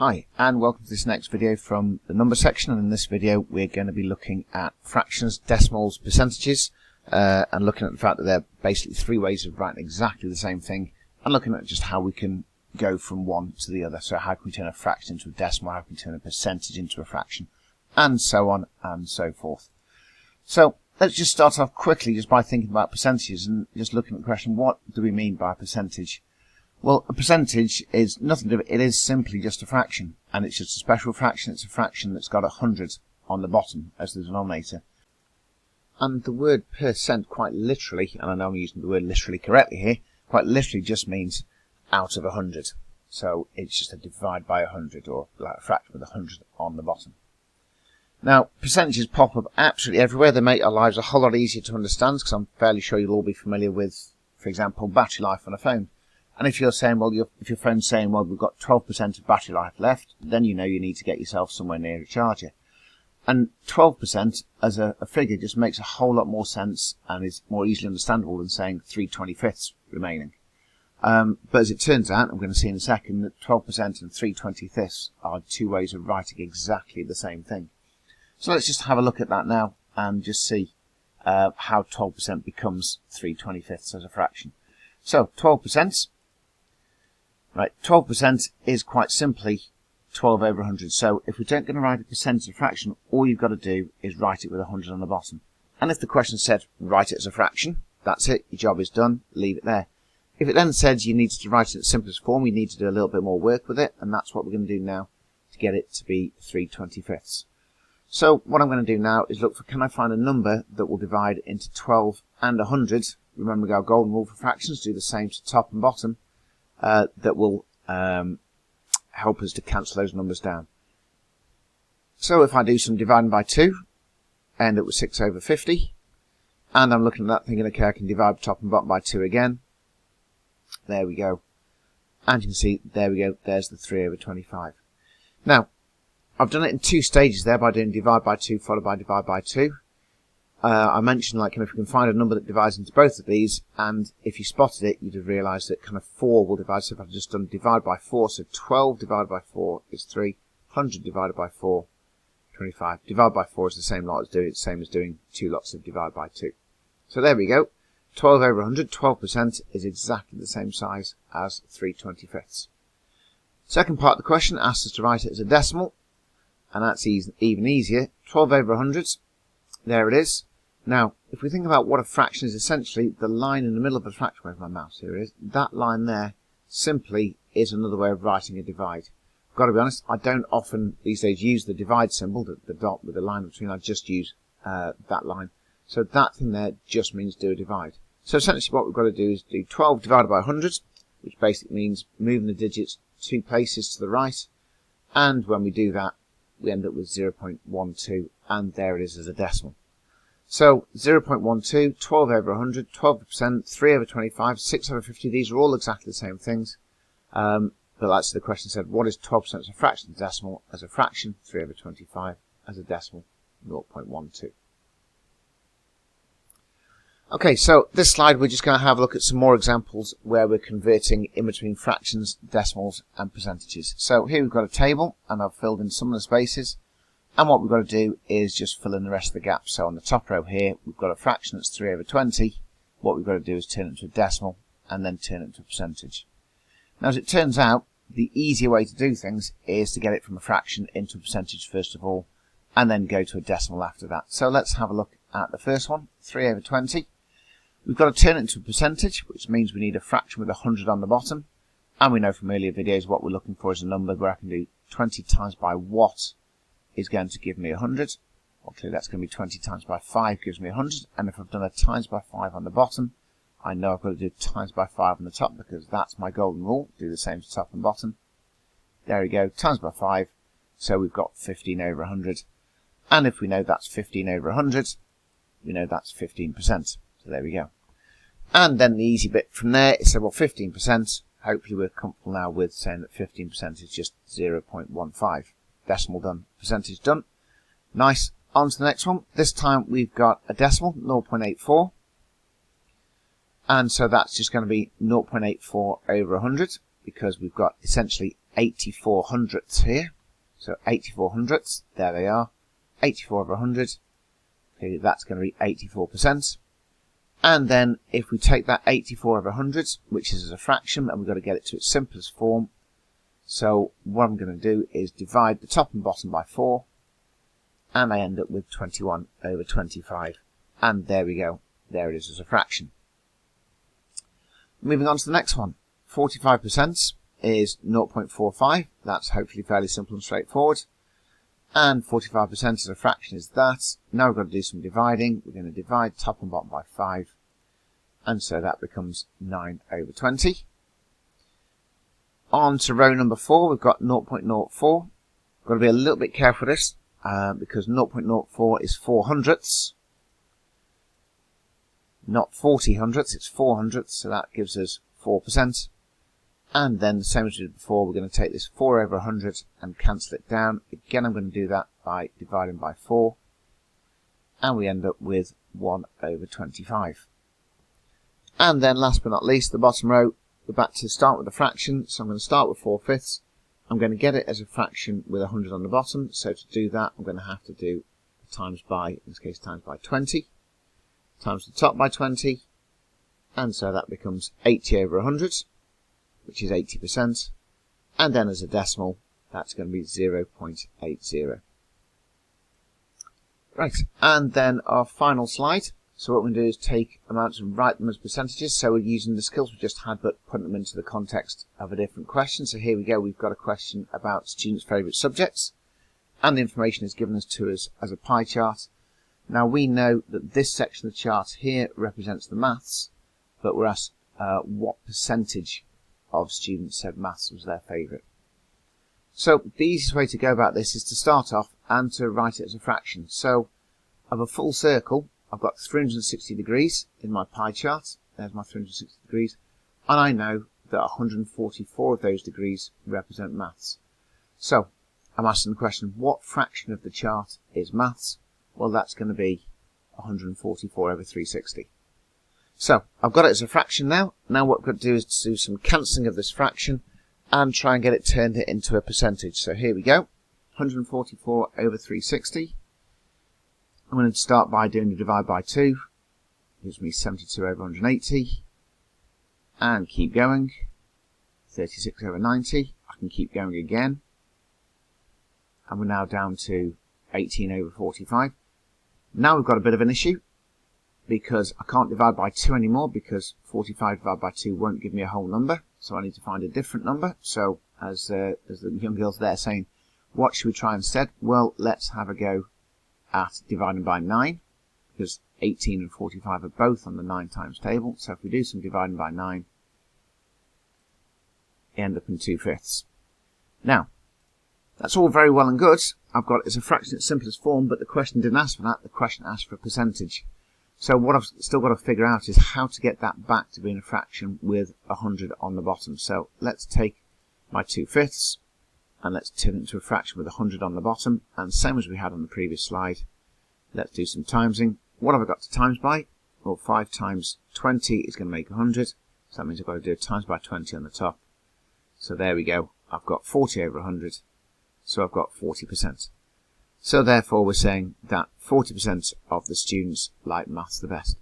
Hi, and welcome to this next video from the number section, and in this video we're going to be looking at fractions, decimals, percentages, and looking at the fact that there are basically three ways of writing exactly the same thing, and looking at just how we can go from one to the other. So how can we turn a fraction into a decimal, how can we turn a percentage into a fraction, and so on and so forth. So let's just start off quickly just by thinking about percentages and just looking at the question, what do we mean by a percentage? Well, a percentage is nothing to do, it is simply just a fraction, and it's just a special fraction. It's a fraction that's got 100 on the bottom as the denominator. And the word percent quite literally, and I know I'm using the word literally correctly here, quite literally just means out of 100. So it's just a divide by 100, or like a fraction with 100 on the bottom. Now, percentages pop up absolutely everywhere. They make our lives a whole lot easier to understand, because I'm fairly sure you'll all be familiar with, for example, battery life on a phone. And if you're saying, well, if your phone's saying, well, we've got 12% of battery life left, then you know you need to get yourself somewhere near a charger. And 12% as a figure just makes a whole lot more sense and is more easily understandable than saying 3/25 remaining. But as it turns out, I'm going to see in a second, that 12% and 3/25 are two ways of writing exactly the same thing. So let's just have a look at that now and just see how 12% becomes 3/25 as a fraction. So 12%. Right, 12% is quite simply 12 over 100. So if we're going to write a percentage of a fraction, all you've got to do is write it with 100 on the bottom. And if the question said, write it as a fraction, that's it, your job is done, leave it there. If it then said you needed to write it in its simplest form, you need to do a little bit more work with it, and that's what we're going to do now to get it to be 3/25. So what I'm going to do now is look for, can I find a number that will divide into 12 and 100? Remember our golden rule for fractions, do the same to top and bottom. That will help us to cancel those numbers down. So if I do some dividing by 2, I end up with 6 over 50. And I'm looking at that thinking, okay, I can divide top and bottom by 2 again. There we go. And you can see, there we go, there's the 3 over 25. Now, I've done it in two stages there by doing divide by 2 followed by divide by 2. I mentioned, like, if we can find a number that divides into both of these, and if you spotted it, you'd have realised that kind of 4 will divide. So if I've just done divide by 4, so 12 divided by 4 is 3, 100 divided by 4, 25. Divide by 4 is the same as doing two lots of divide by 2. So there we go. 12 over 100, 12% is exactly the same size as 3/25. Second part of the question asks us to write it as a decimal, and that's even easier. 12 over 100, there it is. Now, if we think about what a fraction is, essentially the line in the middle of a fraction, where's my mouse, here it is, that line there simply is another way of writing a divide. I've got to be honest, I don't often these days use the divide symbol, the dot with the line between, I just use that line. So that thing there just means do a divide. So essentially what we've got to do is do 12 divided by 100, which basically means moving the digits 2 places to the right, and when we do that, we end up with 0.12, and there it is as a decimal. So 0.12, 12 over 100, 12%, 3 over 25, 6 over 50, these are all exactly the same things. But that's the question said, what is 12% as a fraction as a decimal? As a fraction, 3 over 25, as a decimal, 0.12. Okay, so this slide we're just going to have a look at some more examples where we're converting in between fractions, decimals and percentages. So here we've got a table, and I've filled in some of the spaces. And what we've got to do is just fill in the rest of the gaps. So on the top row here, we've got a fraction that's 3 over 20. What we've got to do is turn it into a decimal and then turn it into a percentage. Now, as it turns out, the easier way to do things is to get it from a fraction into a percentage first of all, and then go to a decimal after that. So let's have a look at the first one, 3 over 20. We've got to turn it into a percentage, which means we need a fraction with 100 on the bottom. And we know from earlier videos what we're looking for is a number where I can do 20 times by what is going to give me 100. Okay, that's going to be 20 times by 5 gives me 100. And if I've done a times by 5 on the bottom, I know I've got to do times by 5 on the top, because that's my golden rule. Do the same to top and bottom. There we go, times by 5. So we've got 15 over 100. And if we know that's 15 over 100, we know that's 15%. So there we go. And then the easy bit from there is, well, 15%. Hopefully we're comfortable now with saying that 15% is just 0.15. Decimal done, percentage done. Nice. On to the next one. This time we've got a decimal, 0.84. And so that's just going to be 0.84 over 100, because we've got essentially 84 hundredths here. So 84 hundredths, there they are. 84 over 100, okay, that's going to be 84%. And then if we take that 84 over 100, which is as a fraction, and we've got to get it to its simplest form. So what I'm going to do is divide the top and bottom by 4, and I end up with 21 over 25. And there we go. There it is as a fraction. Moving on to the next one. 45% is 0.45. That's hopefully fairly simple and straightforward. And 45% as a fraction is that. Now we've got to do some dividing. We're going to divide top and bottom by 5. And so that becomes 9 over 20. On to row number 4, we've got 0.04. We've got to be a little bit careful with this, because 0.04 is 4 hundredths. Not 40 hundredths, it's 4 hundredths, so that gives us 4%. And then, the same as we did before, we're going to take this 4 over 100 and cancel it down. Again, I'm going to do that by dividing by 4. And we end up with 1 over 25. And then, last but not least, the bottom row, we're back to start with the fraction. So I'm going to start with 4/5. I'm going to get it as a fraction with 100 on the bottom. So to do that, I'm going to have to do times by, in this case, times by 20. Times the top by 20. And so that becomes 80 over 100. Which is 80%, and then as a decimal, that's going to be 0.80. Right, and then our final slide. So what we're going to do is take amounts and write them as percentages. So we're using the skills we just had, but putting them into the context of a different question. So here we go, we've got a question about students' favourite subjects, and the information is given to us as a pie chart. Now we know that this section of the chart here represents the maths, but we're asked what percentage of students said maths was their favourite. So the easiest way to go about this is to start off and to write it as a fraction. So of a full circle, I've got 360 degrees in my pie chart. There's my 360 degrees. And I know that 144 of those degrees represent maths. So I'm asking the question, what fraction of the chart is maths? Well, that's going to be 144 over 360. So, I've got it as a fraction now. Now what we've got to do is to do some cancelling of this fraction and try and get it turned into a percentage. So here we go. 144 over 360. I'm going to start by doing the divide by 2. Gives me 72 over 180. And keep going. 36 over 90. I can keep going again. And we're now down to 18 over 45. Now we've got a bit of an issue, because I can't divide by 2 anymore, because 45 divided by 2 won't give me a whole number. So I need to find a different number. So as the young girls there saying, what should we try instead? Well, let's have a go at dividing by 9, because 18 and 45 are both on the 9 times table. So if we do some dividing by 9, you end up in 2/5. Now, that's all very well and good. I've got it as a fraction in its simplest form, but the question didn't ask for that. The question asked for a percentage. So what I've still got to figure out is how to get that back to being a fraction with 100 on the bottom. So let's take my 2/5 and let's turn it into a fraction with 100 on the bottom. And same as we had on the previous slide, let's do some timesing. What have I got to times by? Well, 5 times 20 is going to make 100. So that means I've got to do a times by 20 on the top. So there we go. I've got 40 over 100. So I've got 40%. So therefore we're saying that 40% of the students like maths the best.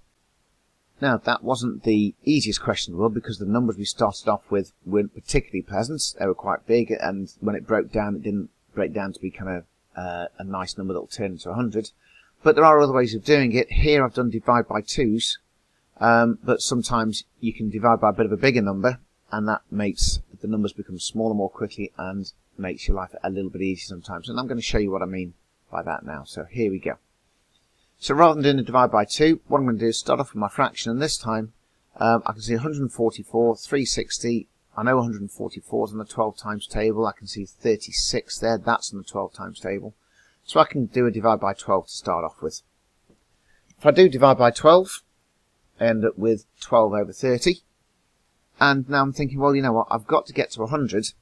Now that wasn't the easiest question in the world, because the numbers we started off with weren't particularly pleasant. They were quite big, and when it broke down, it didn't break down to be kind of a nice number that will turn into 100. But there are other ways of doing it. Here I've done divide by 2's, but sometimes you can divide by a bit of a bigger number, and that makes the numbers become smaller more quickly and makes your life a little bit easier sometimes. And I'm going to show you what I mean by that now. So here we go. So rather than doing a divide by 2, what I'm going to do is start off with my fraction, and this time I can see 144, 360. I know 144 is on the 12 times table. I can see 36 there. That's on the 12 times table. So I can do a divide by 12 to start off with. If I do divide by 12, I end up with 12 over 30. And now I'm thinking, well, you know what? I've got to get to 100,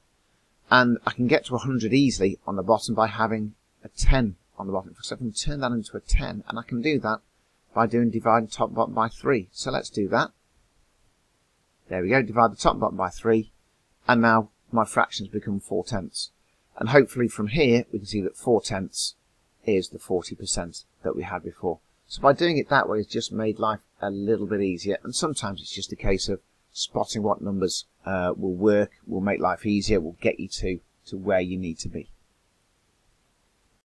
and I can get to 100 easily on the bottom by having a 10 on the bottom. So I can turn that into a 10, and I can do that by doing divide top and bottom by 3. So let's do that. There we go, divide the top and bottom by 3, and now my fractions become 4/10. And hopefully from here we can see that 4/10 is the 40% that we had before. So by doing it that way, it's just made life a little bit easier, and sometimes it's just a case of spotting what numbers will work, will make life easier, will get you to where you need to be.